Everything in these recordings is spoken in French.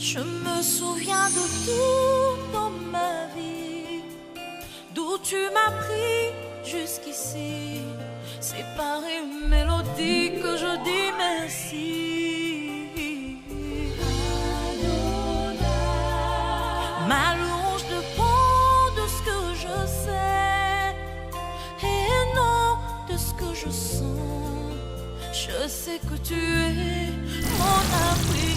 Je me souviens de tout dans ma vie, d'où tu m'as pris jusqu'ici. C'est par une mélodie que je dis merci. Ma louange dépend de ce que je sais et non de ce que je sens. Je sais que tu es mon abri.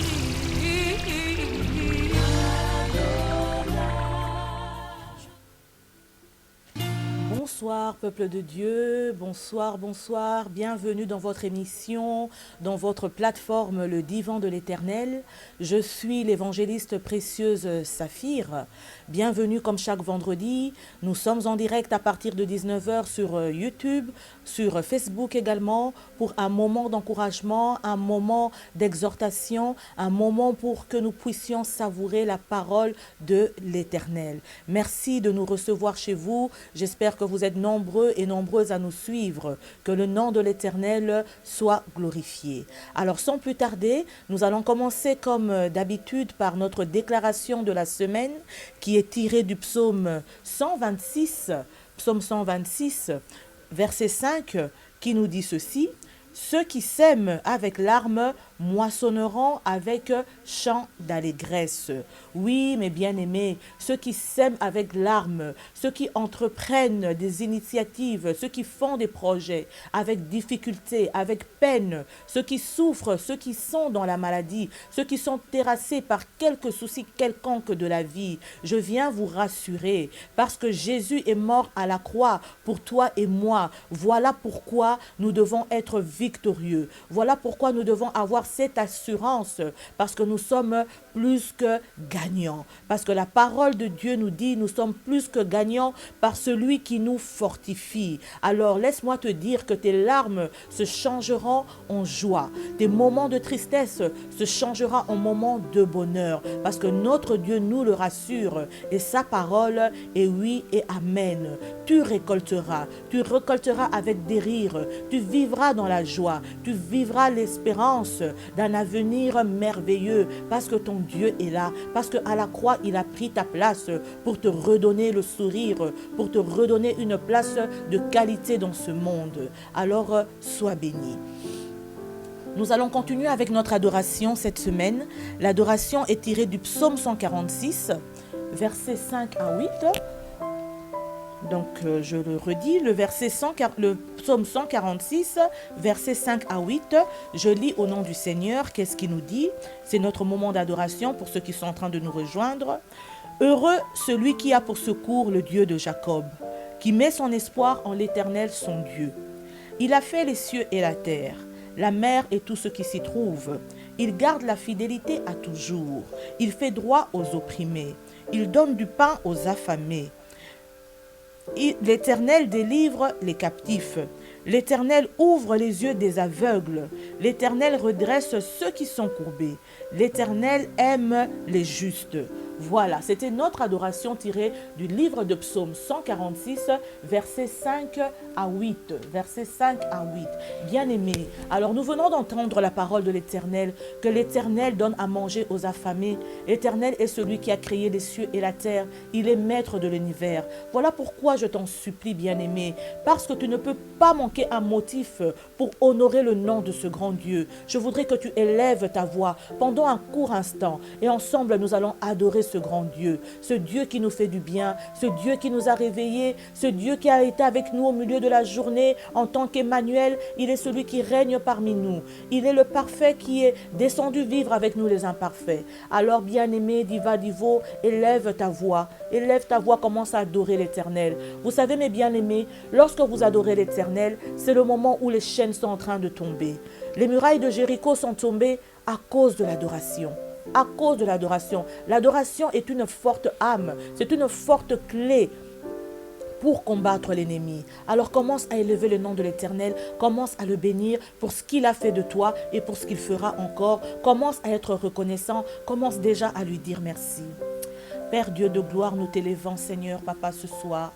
Bonsoir peuple de Dieu, bonsoir, bonsoir, bienvenue dans votre émission, dans votre plateforme Le Divan de l'Éternel. Je suis l'évangéliste précieuse Saphir, bienvenue comme chaque vendredi. Nous sommes en direct à partir de 19h sur YouTube, sur Facebook également, pour un moment d'encouragement, un moment d'exhortation, un moment pour que nous puissions savourer la parole de l'Éternel. Merci de nous recevoir chez vous, j'espère que vous êtes nombreux et nombreuses à nous suivre, que le nom de l'Éternel soit glorifié. Alors sans plus tarder, nous allons commencer comme d'habitude par notre déclaration de la semaine qui est tirée du psaume 126, verset 5, qui nous dit ceci: « Ceux qui sèment avec larmes moissonneront avec chant d'allégresse. » Oui, mes bien-aimés, ceux qui sèment avec larmes, ceux qui entreprennent des initiatives, ceux qui font des projets avec difficulté, avec peine, ceux qui souffrent, ceux qui sont dans la maladie, ceux qui sont terrassés par quelque souci quelconque de la vie, je viens vous rassurer parce que Jésus est mort à la croix pour toi et moi. Voilà pourquoi nous devons être victorieux. Voilà pourquoi nous devons avoir cette assurance, parce que nous sommes plus que gagnants. Parce que la parole de Dieu nous dit, nous sommes plus que gagnants par celui qui nous fortifie. Alors laisse-moi te dire que tes larmes se changeront en joie. Tes moments de tristesse se changeront en moments de bonheur. Parce que notre Dieu nous le rassure et sa parole est oui et amen. Tu récolteras avec des rires. Tu vivras dans la joie. Tu vivras l'espérance d'un avenir merveilleux parce que ton Dieu est là, parce qu'à la croix, il a pris ta place pour te redonner le sourire, pour te redonner une place de qualité dans ce monde. Alors, sois béni. Nous allons continuer avec notre adoration cette semaine. L'adoration est tirée du psaume 146, versets 5 à 8. Donc, je le redis, le psaume 146, versets 5 à 8. Je lis au nom du Seigneur. Qu'est-ce qu'il nous dit? C'est notre moment d'adoration pour ceux qui sont en train de nous rejoindre. Heureux celui qui a pour secours le Dieu de Jacob, qui met son espoir en l'Éternel son Dieu. Il a fait les cieux et la terre, la mer et tout ce qui s'y trouve. Il garde la fidélité à toujours. Il fait droit aux opprimés. Il donne du pain aux affamés. L'Éternel délivre les captifs. L'Éternel ouvre les yeux des aveugles. L'Éternel redresse ceux qui sont courbés. L'Éternel aime les justes. Voilà, c'était notre adoration tirée du livre de Psaume 146, versets 5 à 8. Versets 5 à 8. Bien-aimés, alors nous venons d'entendre la parole de l'Éternel, que l'Éternel donne à manger aux affamés. L'Éternel est celui qui a créé les cieux et la terre. Il est maître de l'univers. Voilà pourquoi je t'en supplie, bien-aimé, parce que tu ne peux pas manquer un motif pour honorer le nom de ce grand Dieu. Je voudrais que tu élèves ta voix pendant un court instant et ensemble nous allons adorer ce grand Dieu, ce Dieu qui nous fait du bien, ce Dieu qui nous a réveillés, ce Dieu qui a été avec nous au milieu de la journée en tant qu'Emmanuel. Il est celui qui règne parmi nous. Il est le parfait qui est descendu vivre avec nous les imparfaits. Alors bien-aimé, diva divo, élève ta voix, commence à adorer l'Éternel. Vous savez mes bien-aimés, lorsque vous adorez l'Éternel, c'est le moment où les chaînes sont en train de tomber. Les murailles de Jéricho sont tombées à cause de l'adoration. À cause de l'adoration. L'adoration est une forte âme, c'est une forte clé pour combattre l'ennemi. Alors commence à élever le nom de l'Éternel, commence à le bénir pour ce qu'il a fait de toi et pour ce qu'il fera encore. Commence à être reconnaissant, commence déjà à lui dire merci. Père Dieu de gloire, nous t'élevons, Seigneur, Papa, ce soir.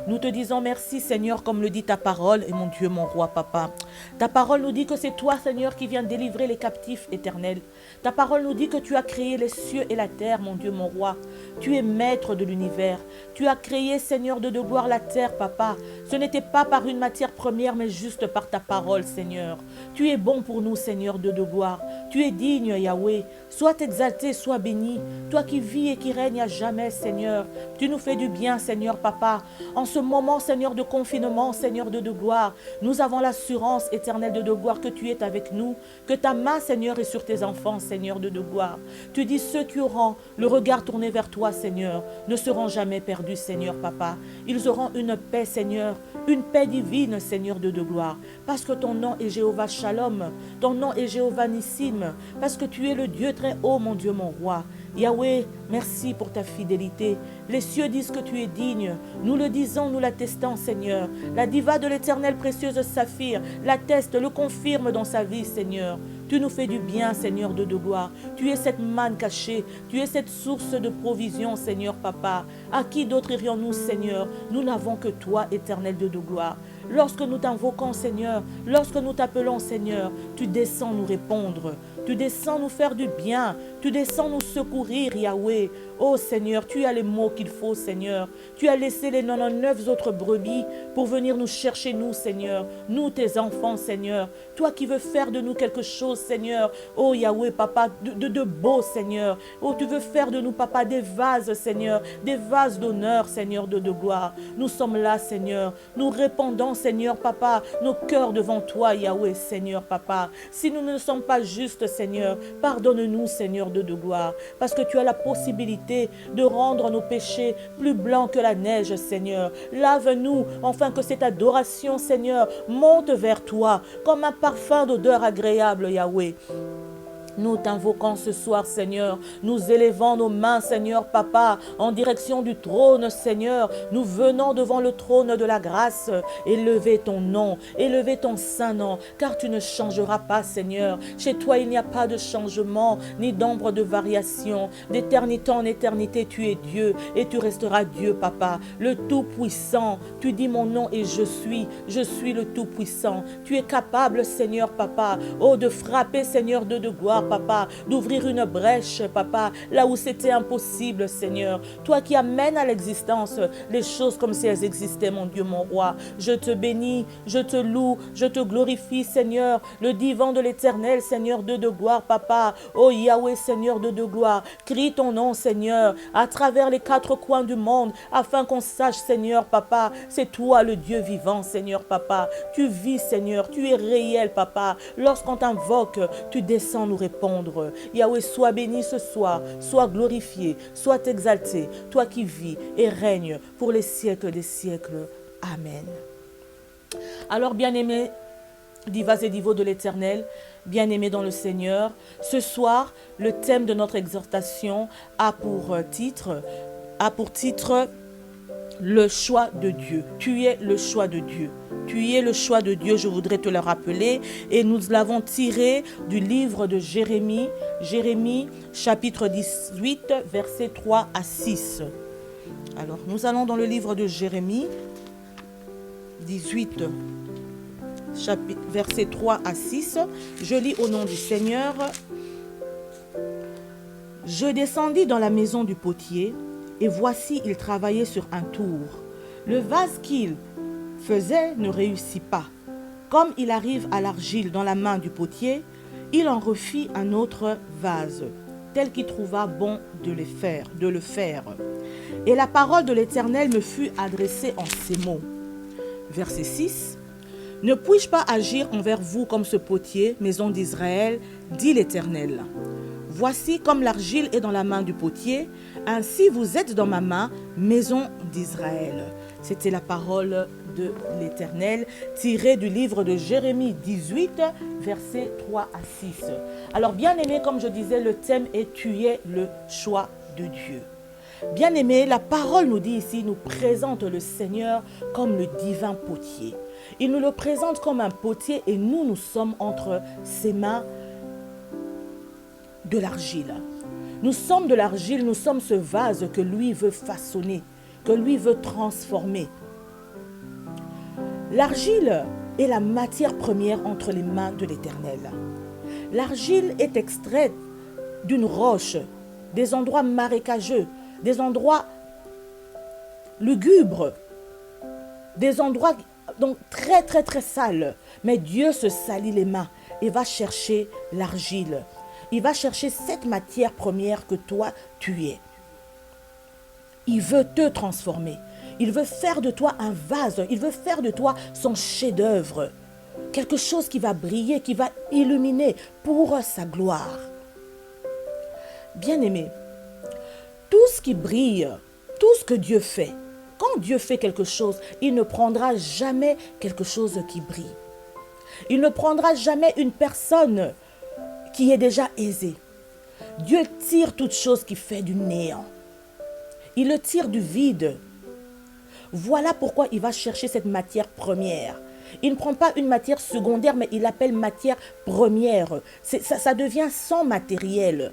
Nous te disons merci, Seigneur, comme le dit ta parole, et mon Dieu, mon roi, papa. Ta parole nous dit que c'est toi, Seigneur, qui viens délivrer les captifs éternels. Ta parole nous dit que tu as créé les cieux et la terre, mon Dieu, mon roi. Tu es maître de l'univers. Tu as créé, Seigneur, de gloire la terre, papa. Ce n'était pas par une matière première, mais juste par ta parole, Seigneur. Tu es bon pour nous, Seigneur, de gloire. Tu es digne, Yahweh. Sois exalté, sois béni. Toi qui vis et qui règnes à jamais, Seigneur. Tu nous fais du bien, Seigneur, papa. En ce moment, Seigneur, de confinement, Seigneur, de gloire, nous avons l'assurance éternelle de gloire que tu es avec nous, que ta main, Seigneur, est sur tes enfants, Seigneur, de gloire. Tu dis ceux qui auront le regard tourné vers toi, Seigneur, ne seront jamais perdus, Seigneur, papa. Ils auront une paix, Seigneur, une paix divine, Seigneur, de gloire. Parce que ton nom est Jéhovah Shalom, ton nom est Jéhovah Nissim, parce que tu es le Dieu très haut, mon Dieu, mon roi. Yahweh, merci pour ta fidélité. Les cieux disent que tu es digne. Nous le disons, nous l'attestons, Seigneur. La diva de l'éternel précieuse Saphir l'atteste, le confirme dans sa vie, Seigneur. Tu nous fais du bien, Seigneur, de gloire. Tu es cette manne cachée. Tu es cette source de provision, Seigneur, papa. À qui d'autre irions-nous, Seigneur? Nous n'avons que toi, éternel de gloire. Lorsque nous t'invoquons, Seigneur, lorsque nous t'appelons, Seigneur, tu descends nous répondre. Tu descends nous faire du bien. Tu descends nous secourir, Yahweh. Oh Seigneur, tu as les mots qu'il faut, Seigneur. Tu as laissé les 99 autres brebis pour venir nous chercher, nous, Seigneur. Nous, tes enfants, Seigneur. Toi qui veux faire de nous quelque chose, Seigneur. Oh Yahweh, papa, de beau, Seigneur. Oh, tu veux faire de nous, papa, des vases, Seigneur. Des vases d'honneur, Seigneur, de gloire. Nous sommes là, Seigneur. Nous répandons, Seigneur, papa, nos cœurs devant toi, Yahweh, Seigneur, papa. Si nous ne sommes pas justes, Seigneur, pardonne-nous, Seigneur, de gloire. Parce que tu as la possibilité de rendre nos péchés plus blancs que la neige, Seigneur. Lave-nous, afin que cette adoration, Seigneur, monte vers toi comme un parfum d'odeur agréable, Yahweh. Nous t'invoquons ce soir, Seigneur. Nous élevons nos mains, Seigneur, papa, en direction du trône, Seigneur. Nous venons devant le trône de la grâce. Élever ton nom, élever ton saint nom, car tu ne changeras pas, Seigneur. Chez toi, il n'y a pas de changement, ni d'ombre de variation. D'éternité en éternité, tu es Dieu, et tu resteras Dieu, papa, le Tout-Puissant. Tu dis mon nom et je suis le Tout-Puissant. Tu es capable, Seigneur, papa, oh, de frapper, Seigneur, de gloire, papa, d'ouvrir une brèche, papa, là où c'était impossible, Seigneur. Toi qui amènes à l'existence les choses comme si elles existaient, mon Dieu, mon roi. Je te bénis, je te loue, je te glorifie, Seigneur, le divan de l'éternel, Seigneur, de gloire, papa. Oh Yahweh, Seigneur, de gloire. Crie ton nom, Seigneur, à travers les quatre coins du monde, afin qu'on sache, Seigneur, papa, c'est toi le Dieu vivant, Seigneur, papa. Tu vis, Seigneur, tu es réel, papa. Lorsqu'on t'invoque, tu descends nous répondre. Yahweh, sois béni ce soir, sois glorifié, sois exalté, toi qui vis et règnes pour les siècles des siècles. Amen. Alors, bien-aimés, divas et divos de l'Éternel, bien-aimés dans le Seigneur, ce soir, le thème de notre exhortation a pour titre le choix de Dieu. Tu es le choix de Dieu. Tu es le choix de Dieu, je voudrais te le rappeler. Et nous l'avons tiré du livre de Jérémie, Jérémie chapitre 18, versets 3 à 6. Alors, nous allons dans le livre de Jérémie 18, versets 3 à 6. Je lis au nom du Seigneur. Je descendis dans la maison du potier, et voici, il travaillait sur un tour. Le vase qu'il faisait ne réussit pas. Comme il arrive à l'argile dans la main du potier, il en refit un autre vase, tel qu'il trouva bon de le faire. Et la parole de l'Éternel me fut adressée en ces mots. Verset 6. Ne puis-je pas agir envers vous comme ce potier, maison d'Israël, dit l'Éternel. Voici comme l'argile est dans la main du potier, ainsi vous êtes dans ma main, maison d'Israël. C'était la parole de l'Éternel, tirée du livre de Jérémie 18, versets 3 à 6. Alors, bien-aimé, comme je disais, le thème est « Tu es le choix de Dieu ». Bien-aimé, la parole nous dit ici, nous présente le Seigneur comme le divin potier. Il nous le présente comme un potier et nous sommes entre ses mains de l'argile. Nous sommes de l'argile, nous sommes ce vase que lui veut façonner, que lui veut transformer. L'argile est la matière première entre les mains de l'Éternel. L'argile est extraite d'une roche, des endroits marécageux, des endroits lugubres, des endroits donc très très très sales. Mais Dieu se salit les mains et va chercher l'argile. Il va chercher cette matière première que toi tu es. Il veut te transformer. Il veut faire de toi un vase. Il veut faire de toi son chef-d'œuvre. Quelque chose qui va briller, qui va illuminer pour sa gloire. Bien-aimé, tout ce qui brille, tout ce que Dieu fait, quand Dieu fait quelque chose, il ne prendra jamais quelque chose qui brille. Il ne prendra jamais une personne qui est déjà aisée. Dieu tire toute chose qui fait du néant. Il le tire du vide. Voilà pourquoi il va chercher cette matière première. Il ne prend pas une matière secondaire, mais il l'appelle matière première. Ça devient son matériel.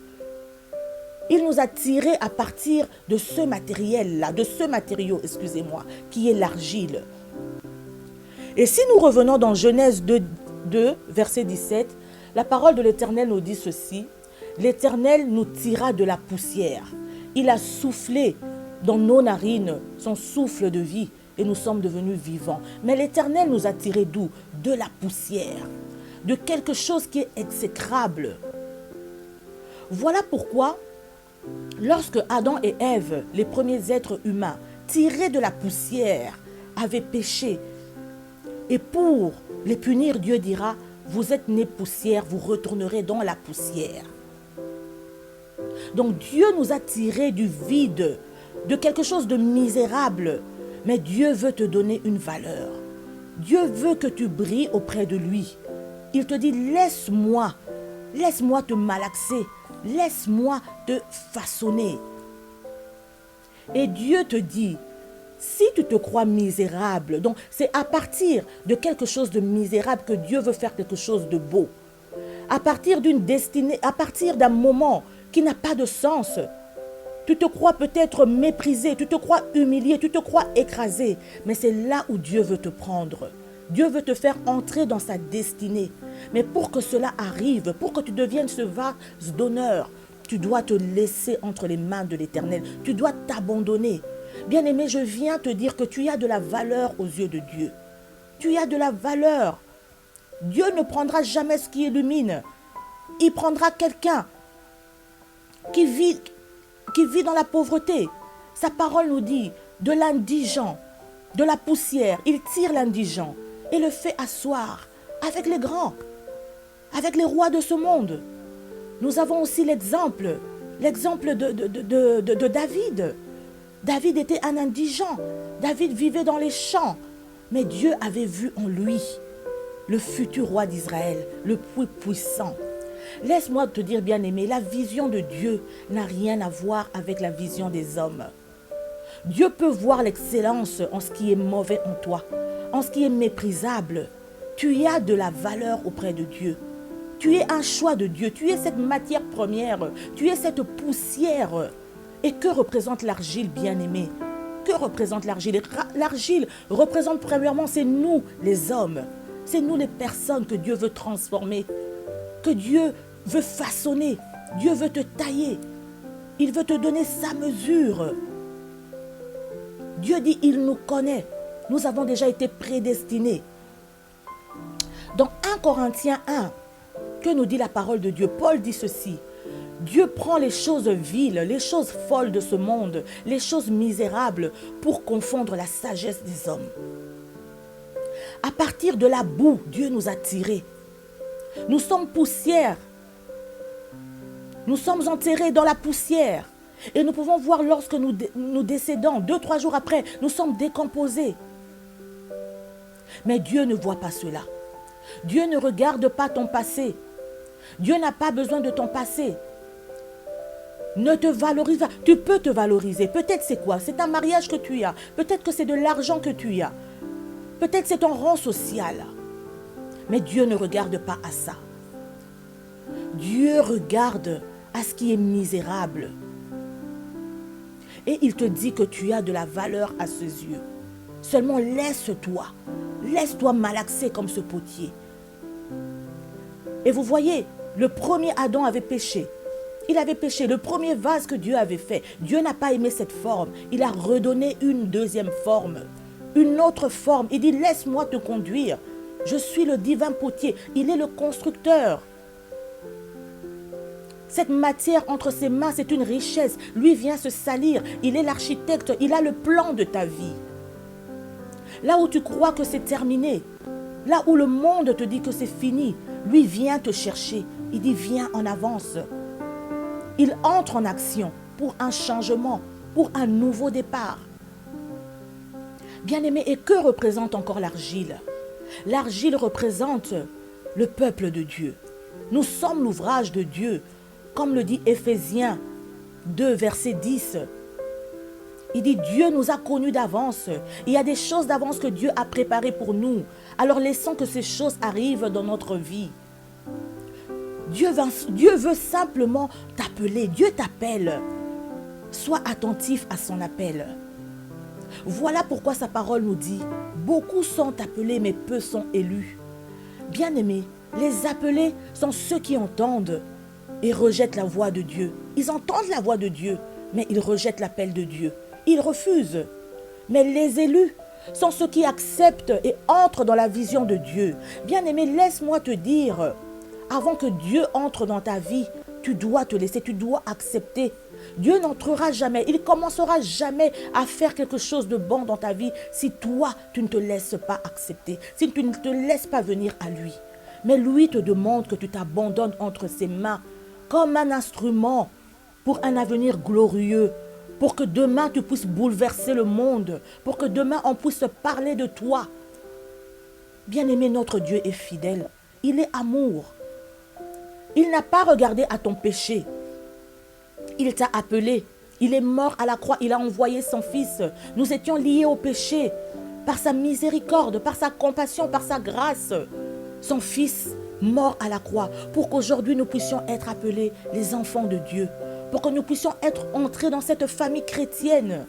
Il nous a tirés à partir de ce matériel-là, de ce matériau, excusez-moi, qui est l'argile. Et si nous revenons dans Genèse 2, verset 17, la parole de l'Éternel nous dit ceci: l'Éternel nous tira de la poussière. Il a soufflé dans nos narines son souffle de vie et nous sommes devenus vivants. Mais l'Éternel nous a tirés d'où? De la poussière, de quelque chose qui est exécrable. Voilà pourquoi, lorsque Adam et Ève, les premiers êtres humains, tirés de la poussière, avaient péché, et pour les punir, Dieu dira: vous êtes nés poussière, vous retournerez dans la poussière. Donc Dieu nous a tirés du vide, de quelque chose de misérable, mais Dieu veut te donner une valeur. Dieu veut que tu brilles auprès de lui. Il te dit: laisse-moi te malaxer, laisse-moi te façonner. Et Dieu te dit: si tu te crois misérable, donc c'est à partir de quelque chose de misérable que Dieu veut faire quelque chose de beau. À partir d'une destinée, à partir d'un moment qui n'a pas de sens. Tu te crois peut-être méprisé, tu te crois humilié, tu te crois écrasé. Mais c'est là où Dieu veut te prendre. Dieu veut te faire entrer dans sa destinée. Mais pour que cela arrive, pour que tu deviennes ce vase d'honneur, tu dois te laisser entre les mains de l'Éternel. Tu dois t'abandonner. Bien-aimé, je viens te dire que tu as de la valeur aux yeux de Dieu. Tu as de la valeur. Dieu ne prendra jamais ce qui illumine. Il prendra quelqu'un qui vit dans la pauvreté. Sa parole nous dit: de l'indigent, de la poussière, il tire l'indigent et le fait asseoir avec les grands, avec les rois de ce monde. Nous avons aussi l'exemple de David. David était un indigent. David vivait dans les champs. Mais Dieu avait vu en lui le futur roi d'Israël, le plus puissant. Laisse-moi te dire, bien-aimé, la vision de Dieu n'a rien à voir avec la vision des hommes. Dieu peut voir l'excellence en ce qui est mauvais en toi, en ce qui est méprisable. Tu as de la valeur auprès de Dieu. Tu es un choix de Dieu. Tu es cette matière première. Tu es cette poussière. Et que représente l'argile, bien-aimé? Que représente l'argile? L'argile représente premièrement, c'est nous les hommes. C'est nous les personnes que Dieu veut transformer, que Dieu veut façonner. Dieu veut te tailler. Il veut te donner sa mesure. Dieu dit: il nous connaît. Nous avons déjà été prédestinés. Dans 1 Corinthiens 1, que nous dit la parole de Dieu? Paul dit ceci: Dieu prend les choses viles, les choses folles de ce monde, les choses misérables pour confondre la sagesse des hommes. À partir de la boue, Dieu nous a tirés. Nous sommes poussière. Nous sommes enterrés dans la poussière. Et nous pouvons voir lorsque nous décédons, 2-3 jours après, nous sommes décomposés. Mais Dieu ne voit pas cela. Dieu ne regarde pas ton passé. Dieu n'a pas besoin de ton passé. Ne te valorise pas. Tu peux te valoriser. Peut-être c'est quoi? C'est un mariage que tu as. Peut-être que c'est de l'argent que tu as. Peut-être c'est ton rang social. Mais Dieu ne regarde pas à ça. Dieu regarde à ce qui est misérable. Et il te dit que tu as de la valeur à ses yeux. Seulement laisse-toi malaxer comme ce potier. Et vous voyez, le premier Adam avait péché. Il avait péché, le premier vase que Dieu avait fait. Dieu n'a pas aimé cette forme. Il a redonné une deuxième forme, une autre forme. Il dit, laisse-moi te conduire. Je suis le divin potier. Il est le constructeur. Cette matière entre ses mains, c'est une richesse. Lui vient se salir. Il est l'architecte. Il a le plan de ta vie. Là où tu crois que c'est terminé, là où le monde te dit que c'est fini, lui vient te chercher. Il dit, viens en avance. Il entre en action pour un changement, pour un nouveau départ. Bien-aimé, et que représente encore l'argile? L'argile représente le peuple de Dieu. Nous sommes l'ouvrage de Dieu, comme le dit Éphésiens 2, verset 10. Il dit, Dieu nous a connus d'avance. Il y a des choses d'avance que Dieu a préparées pour nous. Alors laissons que ces choses arrivent dans notre vie. Dieu veut simplement t'appeler. Dieu t'appelle. Sois attentif à son appel. Voilà pourquoi sa parole nous dit, beaucoup sont appelés, mais peu sont élus. Bien-aimés, les appelés sont ceux qui entendent et rejettent la voix de Dieu. Ils entendent la voix de Dieu, mais ils rejettent l'appel de Dieu. Ils refusent. Mais les élus sont ceux qui acceptent et entrent dans la vision de Dieu. Bien-aimé, laisse-moi te dire, avant que Dieu entre dans ta vie, tu dois te laisser, tu dois accepter. Dieu n'entrera jamais, il ne commencera jamais à faire quelque chose de bon dans ta vie si toi, tu ne te laisses pas accepter, si tu ne te laisses pas venir à lui. Mais lui te demande que tu t'abandonnes entre ses mains comme un instrument pour un avenir glorieux, pour que demain tu puisses bouleverser le monde, pour que demain on puisse parler de toi. Bien-aimé, notre Dieu est fidèle, il est amour. Il n'a pas regardé à ton péché. Il t'a appelé. Il est mort à la croix. Il a envoyé son Fils. Nous étions liés au péché. Par sa miséricorde, par sa compassion, par sa grâce. Son Fils mort à la croix. Pour qu'aujourd'hui nous puissions être appelés les enfants de Dieu. Pour que nous puissions être entrés dans cette famille chrétienne.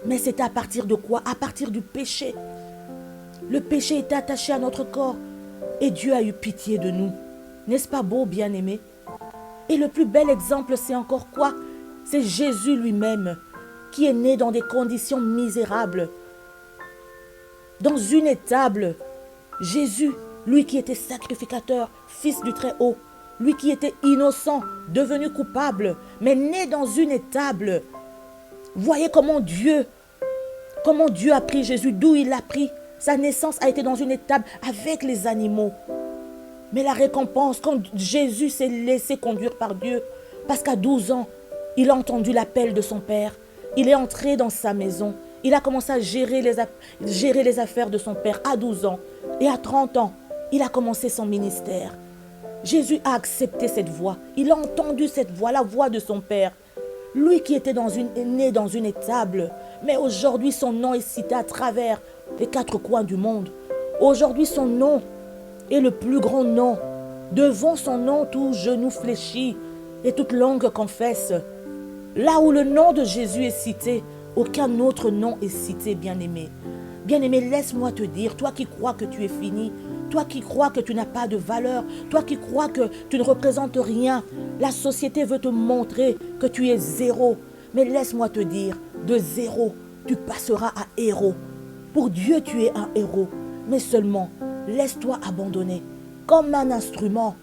Mais c'est à partir de quoi? À partir du péché. Le péché était attaché à notre corps. Et Dieu a eu pitié de nous. N'est-ce pas beau, bien-aimé? Et le plus bel exemple, c'est encore quoi? C'est Jésus lui-même, qui est né dans des conditions misérables. Dans une étable, Jésus, lui qui était sacrificateur, fils du Très-Haut, lui qui était innocent, devenu coupable, mais né dans une étable. Voyez comment Dieu a pris Jésus, d'où il l'a pris. Sa naissance a été dans une étable avec les animaux. Mais la récompense, quand Jésus s'est laissé conduire par Dieu, parce qu'à 12 ans, il a entendu l'appel de son père, il est entré dans sa maison, il a commencé à gérer les affaires de son père à 12 ans. Et à 30 ans, il a commencé son ministère. Jésus a accepté cette voix, il a entendu cette voix, la voix de son père. Lui qui était né dans une étable, mais aujourd'hui son nom est cité à travers les 4 coins du monde. Aujourd'hui son nom est le plus grand nom. Devant son nom, tout genou fléchit et toute langue confesse. Là où le nom de Jésus est cité, aucun autre nom est cité, bien-aimé. Bien-aimé, laisse-moi te dire, toi qui crois que tu es fini, toi qui crois que tu n'as pas de valeur, toi qui crois que tu ne représentes rien, la société veut te montrer que tu es zéro. Mais laisse-moi te dire, de zéro, tu passeras à héros. Pour Dieu, tu es un héros, mais seulement laisse-toi abandonner comme un instrument.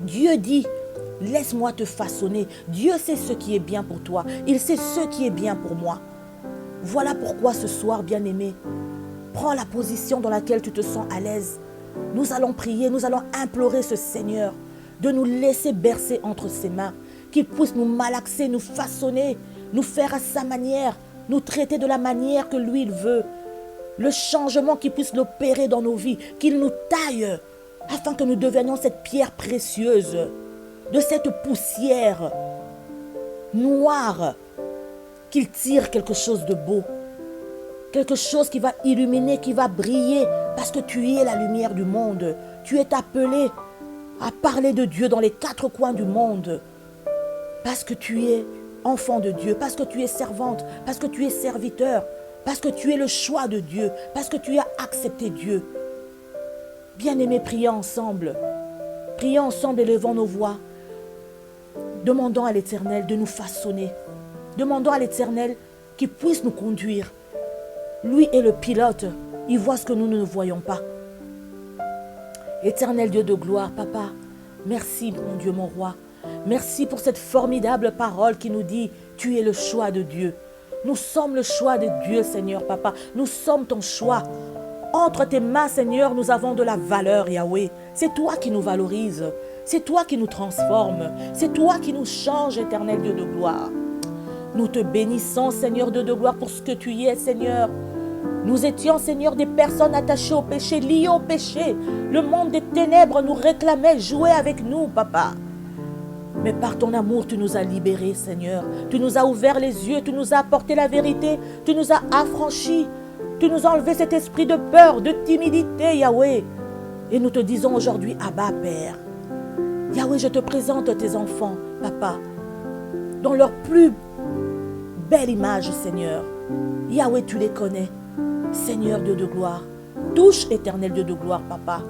Dieu dit, laisse-moi te façonner. Dieu sait ce qui est bien pour toi. Il sait ce qui est bien pour moi. Voilà pourquoi ce soir, bien-aimé, prends la position dans laquelle tu te sens à l'aise. Nous allons prier, nous allons implorer ce Seigneur de nous laisser bercer entre ses mains, qu'il puisse nous malaxer, nous façonner, nous faire à sa manière, nous traiter de la manière que lui il veut. Le changement qu'il puisse l'opérer dans nos vies, qu'il nous taille, afin que nous devenions cette pierre précieuse, de cette poussière noire, qu'il tire quelque chose de beau, quelque chose qui va illuminer, qui va briller, parce que tu es la lumière du monde. Tu es appelé à parler de Dieu dans les 4 coins du monde, parce que tu es enfant de Dieu, parce que tu es servante, parce que tu es serviteur, parce que tu es le choix de Dieu, parce que tu as accepté Dieu. Bien-aimés, prions ensemble. Prions ensemble, élevons nos voix. Demandons à l'Éternel de nous façonner. Demandons à l'Éternel qu'il puisse nous conduire. Lui est le pilote. Il voit ce que nous ne voyons pas. Éternel Dieu de gloire, Papa, merci mon Dieu, mon roi. Merci pour cette formidable parole qui nous dit « Tu es le choix de Dieu ». Nous sommes le choix de Dieu, Seigneur, Papa. Nous sommes ton choix. Entre tes mains, Seigneur, nous avons de la valeur, Yahweh. C'est toi qui nous valorises. C'est toi qui nous transformes. C'est toi qui nous change, Éternel Dieu de gloire. Nous te bénissons, Seigneur Dieu de gloire, pour ce que tu y es, Seigneur. Nous étions, Seigneur, des personnes attachées au péché, liées au péché. Le monde des ténèbres nous réclamait, jouait avec nous, Papa. Mais par ton amour, tu nous as libérés, Seigneur. Tu nous as ouvert les yeux, tu nous as apporté la vérité, tu nous as affranchis. Tu nous as enlevé cet esprit de peur, de timidité, Yahweh. Et nous te disons aujourd'hui, Abba, Père. Yahweh, je te présente tes enfants, Papa, dans leur plus belle image, Seigneur. Yahweh, tu les connais. Seigneur Dieu de gloire, touche, Éternel Dieu de gloire, Papa.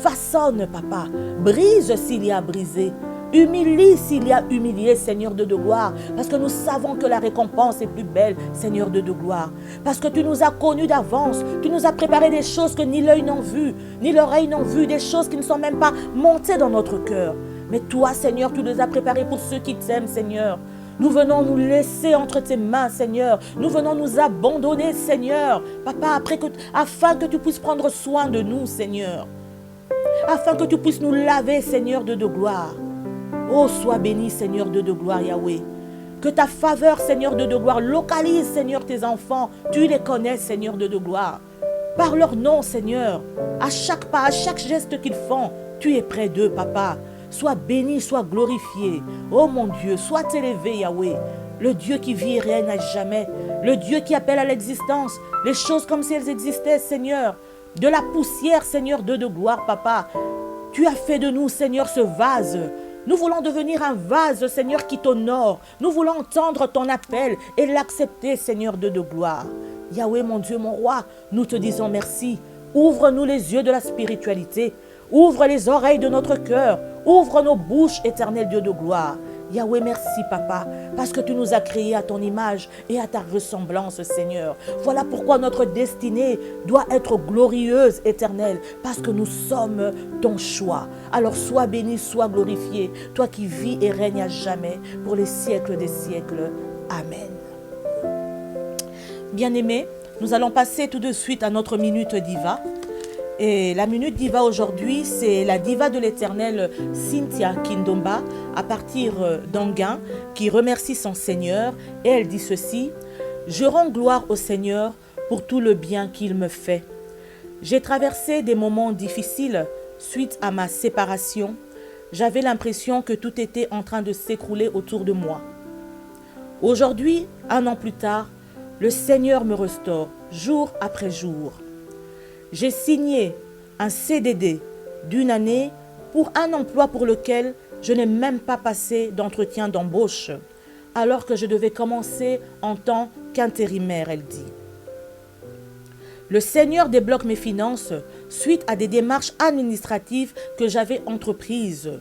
Façonne, Papa. Brise s'il y a brisé. Humilie s'il y a humilié, Seigneur Dieu de gloire. Parce que nous savons que la récompense est plus belle, Seigneur Dieu de gloire. Parce que tu nous as connus d'avance. Tu nous as préparé des choses que ni l'œil n'a vu, ni l'oreille n'a vu. Des choses qui ne sont même pas montées dans notre cœur. Mais toi, Seigneur, tu les as préparées pour ceux qui t'aiment, Seigneur. Nous venons nous laisser entre tes mains, Seigneur. Nous venons nous abandonner, Seigneur. Papa, afin que tu puisses prendre soin de nous, Seigneur. Afin que tu puisses nous laver, Seigneur Dieu de gloire. Oh, sois béni, Seigneur Dieu de gloire, Yahweh. Que ta faveur, Seigneur Dieu de gloire, localise, Seigneur, tes enfants. Tu les connais, Seigneur Dieu de gloire. Par leur nom, Seigneur. À chaque pas, à chaque geste qu'ils font, tu es près d'eux, Papa. Sois béni, sois glorifié. Oh mon Dieu, sois élevé, Yahweh. Le Dieu qui vit et règne à jamais. Le Dieu qui appelle à l'existence les choses comme si elles existaient, Seigneur. De la poussière, Seigneur, Dieu de gloire, Papa. Tu as fait de nous, Seigneur, ce vase. Nous voulons devenir un vase, Seigneur, qui t'honore. Nous voulons entendre ton appel et l'accepter, Seigneur, Dieu de gloire. Yahweh, mon Dieu, mon roi, nous te disons merci. Ouvre-nous les yeux de la spiritualité. Ouvre les oreilles de notre cœur. Ouvre nos bouches, Éternel Dieu de gloire. Yahweh, merci, Papa, parce que tu nous as créés à ton image et à ta ressemblance, Seigneur. Voilà pourquoi notre destinée doit être glorieuse, Éternel, parce que nous sommes ton choix. Alors sois béni, sois glorifié, toi qui vis et règnes à jamais pour les siècles des siècles. Amen. Bien-aimés, nous allons passer tout de suite à notre minute diva. Et la minute diva aujourd'hui, c'est la diva de l'Éternel Cynthia Kindomba à partir d'Anguin qui remercie son Seigneur. Et elle dit ceci: je rends gloire au Seigneur pour tout le bien qu'il me fait. J'ai traversé des moments difficiles suite à ma séparation. J'avais l'impression que tout était en train de s'écrouler autour de moi. Aujourd'hui, 1 an plus tard, le Seigneur me restaure jour après jour. J'ai signé un CDD d'1 année pour un emploi pour lequel je n'ai même pas passé d'entretien d'embauche, alors que je devais commencer en tant qu'intérimaire, elle dit. Le Seigneur débloque mes finances suite à des démarches administratives que j'avais entreprises.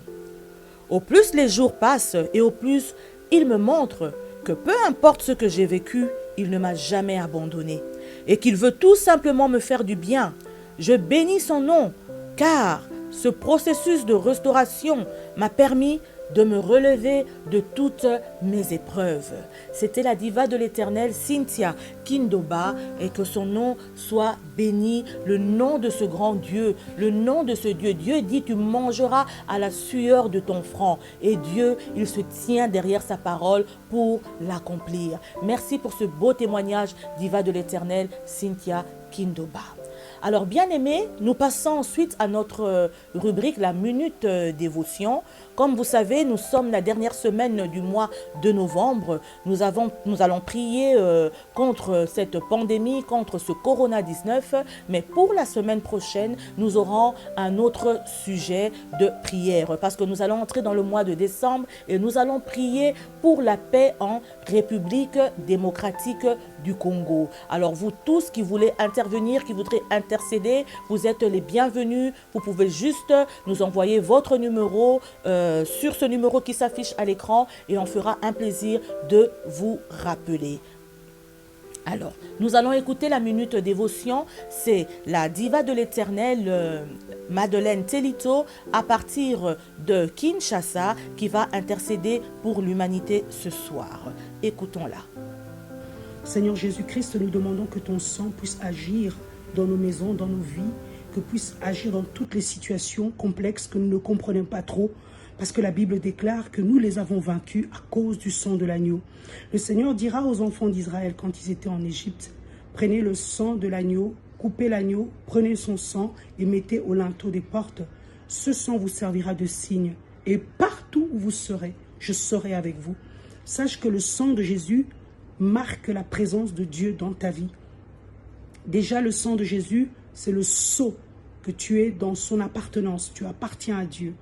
Au plus les jours passent et au plus il me montre que peu importe ce que j'ai vécu, il ne m'a jamais abandonné et qu'il veut tout simplement me faire du bien. Je bénis son nom, car ce processus de restauration m'a permis de me relever de toutes mes épreuves. C'était la diva de l'Éternel, Cynthia Kindomba, et que son nom soit béni, le nom de ce grand Dieu, le nom de ce Dieu. Dieu dit, tu mangeras à la sueur de ton front. Et Dieu, il se tient derrière sa parole pour l'accomplir. Merci pour ce beau témoignage, diva de l'Éternel, Cynthia Kindomba. Alors, bien aimés, nous passons ensuite à notre rubrique, la Minute Dévotion. Comme vous savez, nous sommes la dernière semaine du mois de novembre. Nous allons prier contre cette pandémie, contre ce Corona-19. Mais pour la semaine prochaine, nous aurons un autre sujet de prière. Parce que nous allons entrer dans le mois de décembre et nous allons prier pour la paix en République démocratique du Congo. Alors vous tous qui voulez intervenir, qui voudrez intercéder, vous êtes les bienvenus. Vous pouvez juste nous envoyer votre numéro sur ce numéro qui s'affiche à l'écran et on fera un plaisir de vous rappeler. Alors, nous allons écouter la minute dévotion. C'est la diva de l'Éternel, Madeleine Telito, à partir de Kinshasa, qui va intercéder pour l'humanité ce soir. Écoutons-la. Seigneur Jésus-Christ, nous demandons que ton sang puisse agir dans nos maisons, dans nos vies, que puisse agir dans toutes les situations complexes que nous ne comprenons pas trop, parce que la Bible déclare que nous les avons vaincus à cause du sang de l'agneau. Le Seigneur dira aux enfants d'Israël quand ils étaient en Égypte, prenez le sang de l'agneau, coupez l'agneau, prenez son sang et mettez au linteau des portes. Ce sang vous servira de signe et partout où vous serez, je serai avec vous. Sache que le sang de Jésus marque la présence de Dieu dans ta vie. Déjà, le sang de Jésus, c'est le sceau que tu es dans son appartenance. Tu appartiens à Dieu.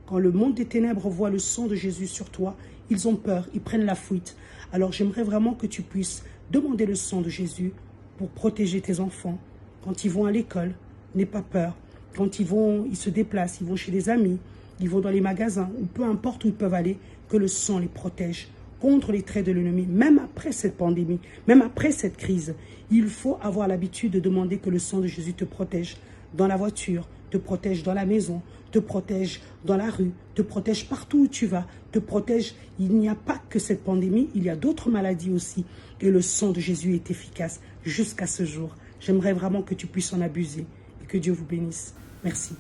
Quand le monde des ténèbres voit le sang de Jésus sur toi, ils ont peur, ils prennent la fuite. Alors j'aimerais vraiment que tu puisses demander le sang de Jésus pour protéger tes enfants. Quand ils vont à l'école, n'aie pas peur. Quand ils se déplacent, ils vont chez des amis, ils vont dans les magasins, ou peu importe où ils peuvent aller, que le sang les protège contre les traits de l'ennemi. Même après cette pandémie, même après cette crise, il faut avoir l'habitude de demander que le sang de Jésus te protège dans la voiture, te protège dans la maison, te protège dans la rue, te protège partout où tu vas, te protège. Il n'y a pas que cette pandémie, il y a d'autres maladies aussi. Et le sang de Jésus est efficace jusqu'à ce jour. J'aimerais vraiment que tu puisses en abuser et que Dieu vous bénisse. Merci.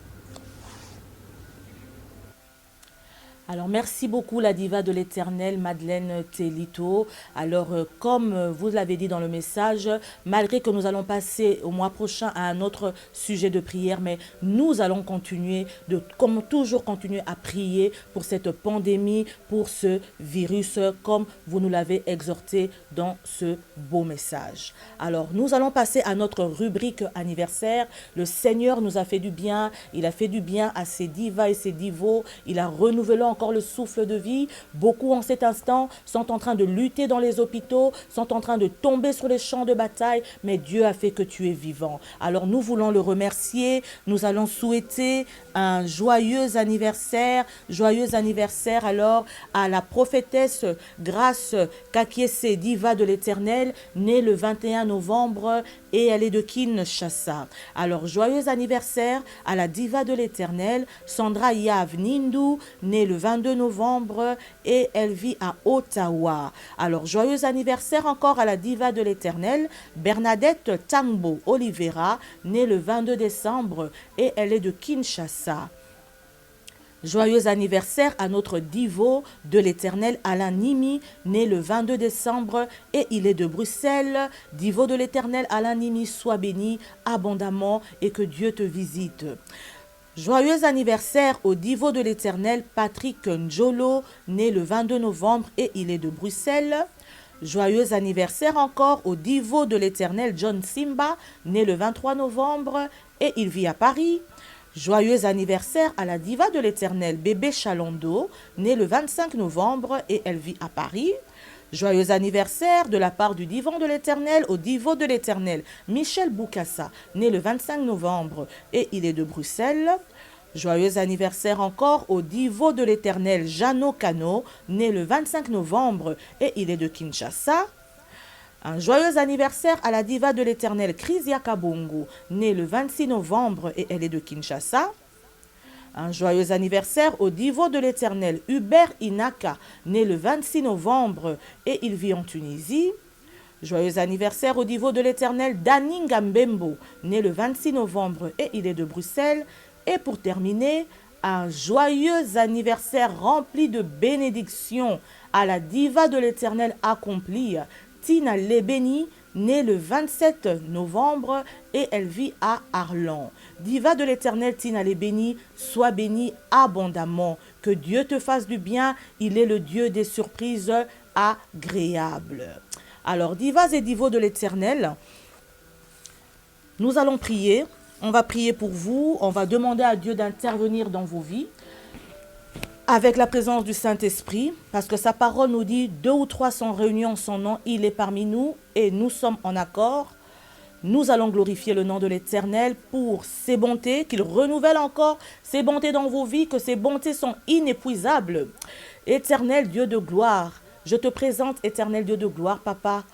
Alors, merci beaucoup la diva de l'Éternel, Madeleine Telito. Alors, comme vous l'avez dit dans le message, malgré que nous allons passer au mois prochain à un autre sujet de prière, mais nous allons continuer, comme toujours, continuer à prier pour cette pandémie, pour ce virus, comme vous nous l'avez exhorté dans ce beau message. Alors, nous allons passer à notre rubrique anniversaire. Le Seigneur nous a fait du bien. Il a fait du bien à ses divas et ses divos. Il a renouvelé encore le souffle de vie. Beaucoup en cet instant sont en train de lutter dans les hôpitaux, sont en train de tomber sur les champs de bataille, mais Dieu a fait que tu es vivant. Alors nous voulons le remercier. Nous allons souhaiter un joyeux anniversaire alors à la prophétesse Grâce Kakiese, diva de l'Éternel, née le 21 novembre et elle est de Kinshasa. Alors joyeux anniversaire à la diva de l'Éternel, Sandra Yav Nindu, née le 22 novembre et elle vit à Ottawa. Alors joyeux anniversaire encore à la diva de l'Éternel, Bernadette Tangbo Oliveira, née le 22 décembre et elle est de Kinshasa. Joyeux anniversaire à notre divo de l'Éternel, Alain Nimi, né le 22 décembre et il est de Bruxelles. Divo de l'Éternel, Alain Nimi, sois béni abondamment et que Dieu te visite. Joyeux anniversaire au divo de l'Éternel, Patrick Njolo, né le 22 novembre et il est de Bruxelles. Joyeux anniversaire encore au divo de l'Éternel, John Simba, né le 23 novembre et il vit à Paris. Joyeux anniversaire à la diva de l'Éternel, Bébé Chalondo, née le 25 novembre et elle vit à Paris. Joyeux anniversaire de la part du divan de l'Éternel au divo de l'Éternel, Michel Boukassa, né le 25 novembre et il est de Bruxelles. Joyeux anniversaire encore au divo de l'Éternel, Jeannot Cano, né le 25 novembre et il est de Kinshasa. Un joyeux anniversaire à la diva de l'Éternel, Chrysia Kabongo, née le 26 novembre et elle est de Kinshasa. Un joyeux anniversaire au divo de l'Éternel, Hubert Inaka, né le 26 novembre et il vit en Tunisie. Joyeux anniversaire au divo de l'Éternel, Dani Ngambembo, né le 26 novembre et il est de Bruxelles. Et pour terminer, un joyeux anniversaire rempli de bénédictions à la diva de l'Éternel accomplie, Tina Lebeni, née le 27 novembre et elle vit à Arlan. Diva de l'Éternel, Tina les bénie, sois bénie abondamment. Que Dieu te fasse du bien, il est le Dieu des surprises agréables. Alors, divas et divos de l'Éternel, nous allons prier. On va prier pour vous. On va demander à Dieu d'intervenir dans vos vies avec la présence du Saint-Esprit, parce que sa parole nous dit 2 ou 3 sont réunis en son nom, il est parmi nous et nous sommes en accord. Nous allons glorifier le nom de l'Éternel pour ses bontés, qu'il renouvelle encore ses bontés dans vos vies, que ses bontés sont inépuisables. Éternel Dieu de gloire, je te présente, éternel Dieu de gloire, Papa,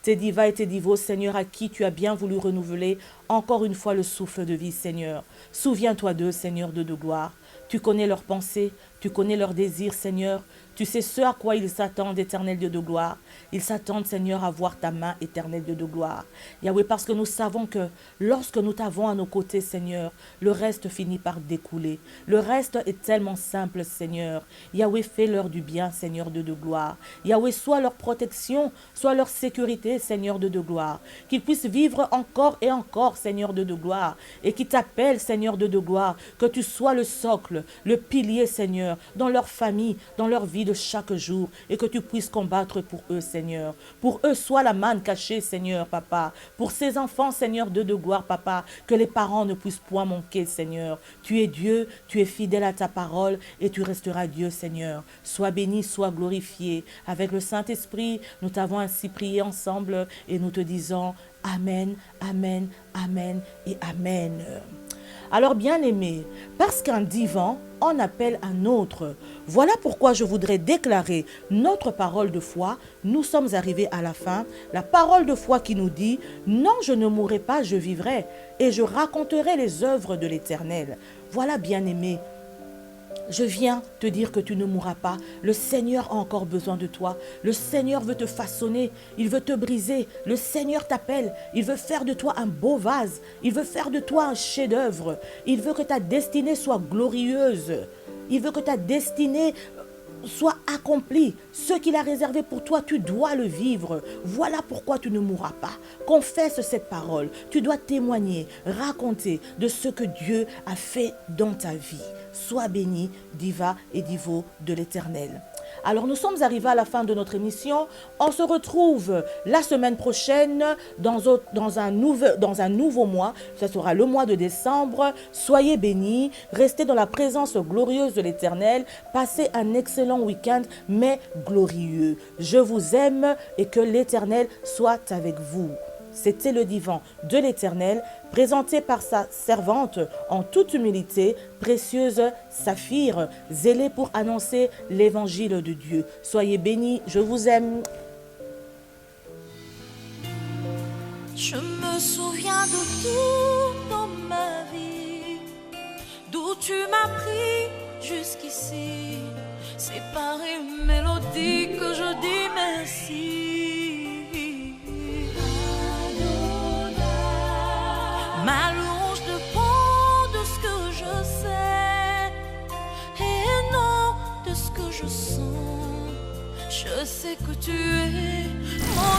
tes divas et tes divos, Seigneur, à qui tu as bien voulu renouveler encore une fois le souffle de vie, Seigneur. Souviens-toi d'eux, Seigneur Dieu de gloire. Tu connais leurs pensées, tu connais leurs désirs, Seigneur. Tu sais ce à quoi ils s'attendent, éternel Dieu de gloire. Ils s'attendent, Seigneur, à voir ta main, éternel Dieu de gloire. Yahweh, parce que nous savons que lorsque nous t'avons à nos côtés, Seigneur, le reste finit par découler. Le reste est tellement simple, Seigneur. Yahweh, fais-leur du bien, Seigneur Dieu de gloire. Yahweh, soit leur protection, soit leur sécurité, Seigneur Dieu de gloire. Qu'ils puissent vivre encore et encore, Seigneur Dieu de gloire. Et qui t'appellent, Seigneur Dieu de gloire. Que tu sois le socle, le pilier, Seigneur, dans leur famille, dans leur vie de chaque jour, et que tu puisses combattre pour eux, Seigneur. Pour eux, sois la manne cachée, Seigneur, Papa. Pour ces enfants, Seigneur, Dieu de gloire, Papa, que les parents ne puissent point manquer, Seigneur. Tu es Dieu, tu es fidèle à ta parole, et tu resteras Dieu, Seigneur. Sois béni, sois glorifié. Avec le Saint-Esprit, nous t'avons ainsi prié ensemble, et nous te disons Amen, Amen, Amen et Amen. Alors, bien-aimés, parce qu'un divan en appelle un autre. Voilà pourquoi je voudrais déclarer notre parole de foi. Nous sommes arrivés à la fin. La parole de foi qui nous dit « Non, je ne mourrai pas, je vivrai, et je raconterai les œuvres de l'Éternel. » Voilà, bien-aimés. Je viens te dire que tu ne mourras pas. Le Seigneur a encore besoin de toi. Le Seigneur veut te façonner. Il veut te briser. Le Seigneur t'appelle. Il veut faire de toi un beau vase. Il veut faire de toi un chef-d'œuvre. Il veut que ta destinée soit glorieuse. Il veut que ta destinée soit accompli. Ce qu'il a réservé pour toi, tu dois le vivre. Voilà pourquoi tu ne mourras pas. Confesse cette parole. Tu dois témoigner, raconter de ce que Dieu a fait dans ta vie. Sois béni, diva et divo de l'Éternel. Alors nous sommes arrivés à la fin de notre émission. On se retrouve la semaine prochaine dans un nouveau mois. Ce sera le mois de décembre. Soyez bénis. Restez dans la présence glorieuse de l'Éternel. Passez un excellent week-end, mais glorieux. Je vous aime et que l'Éternel soit avec vous. C'était le divan de l'Éternel, présenté par sa servante en toute humilité, précieuse Saphir, zélée pour annoncer l'évangile de Dieu. Soyez bénis, je vous aime. Je me souviens de tout dans ma vie, d'où tu m'as pris jusqu'ici. C'est par une mélodie que je dis merci. Ma louange dépend de ce que je sais et non de ce que je sens. Je sais que tu es mon